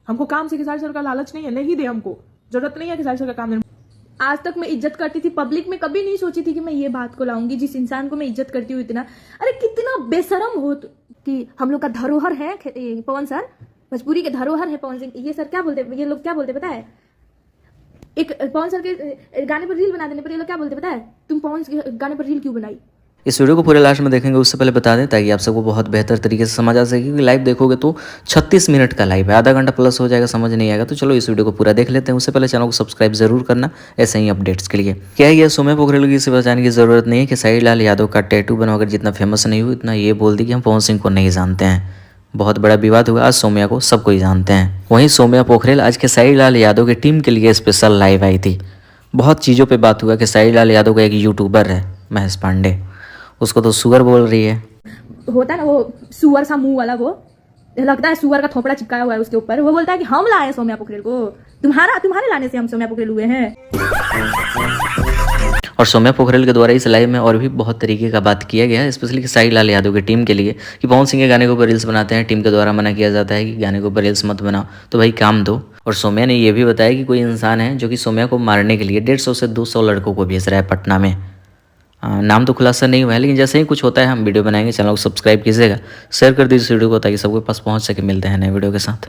हमको काम से खेसारी सर का लालच नहीं है, नहीं दे, हमको जरूरत नहीं है खेसारी सर का काम देने। आज तक मैं इज्जत करती थी, पब्लिक में कभी नहीं सोची थी कि मैं ये बात को लाऊंगी। जिस इंसान को मैं इज्जत करती हूँ इतना, अरे कितना बेशरम हो कि हम लोग का धरोहर है पवन सर, भोजपुरी के धरोहर है पवन सिंह। ये सर क्या बोलते, ये लोग क्या बोलते पता है, एक पवन सर के गाने पर रील बना देने पर ये लोग क्या बोलते पता है, तुम पवन के गाने पर रील क्यों बनाई। इस वीडियो को पूरे लास्ट में देखेंगे उससे पहले बता दें ताकि आप सबको बहुत बेहतर तरीके से समझ आ सके, क्योंकि लाइव देखोगे तो 36 मिनट का लाइव है, आधा घंटा प्लस हो जाएगा, समझ नहीं आएगा। तो चलो इस वीडियो को पूरा देख लेते हैं। उससे पहले चैनल को सब्सक्राइब जरूर करना ऐसे ही अपडेट्स के लिए। क्या है ये सौम्या पोखरेल की, से बताने की जरूरत नहीं है कि साई लाल यादव का टैटू बनवाकर जितना फेमस नहीं हुई, इतना ये बोल दी कि हम पवन सिंह को नहीं जानते हैं। बहुत बड़ा विवाद हुआ, आज सौम्या को सब कोई जानते हैं। वहीं सौम्या पोखरेल आज के साई लाल यादव की टीम के लिए स्पेशल लाइव आई थी। बहुत चीज़ों पे बात हुआ कि साई लाल यादव का एक यूट्यूबर है महेश पांडे, उसको तो सुअर बोल रही है। होता है ना वो सुअर सा मुंह वाला, वो लगता है सुअर का थोपड़ा चिपकाया हुआ है उसके ऊपर। वो बोलता है कि हम लाए सौम्या पोखरेल को, तुम्हारे लाने से हम सौम्या पोखरेल हुए हैं। और सौम्या पोखरेल के द्वारा इस लाइव में और भी बहुत तरीके का बात किया गया है, स्पेशली कि साई लाल यादव की टीम के लिए, कि पवन सिंह के गाने के ऊपर रील्स बनाते हैं, टीम के द्वारा मना किया जाता है कि गाने के ऊपर रील्स मत बनाओ, तो भाई काम दो। और सौम्या ने यह भी बताया कि कोई इंसान है जो कि सौम्या को मारने के लिए 150 से 200 लड़कों को भेज रहा है पटना में। नाम तो खुलासा नहीं हुआ है, लेकिन जैसे ही कुछ होता है हम वीडियो बनाएंगे। चैनल को सब्सक्राइब कीजिएगा, शेयर कर दीजिए इस वीडियो को ताकि सबके पास पहुंच सके। मिलते हैं नए वीडियो के साथ।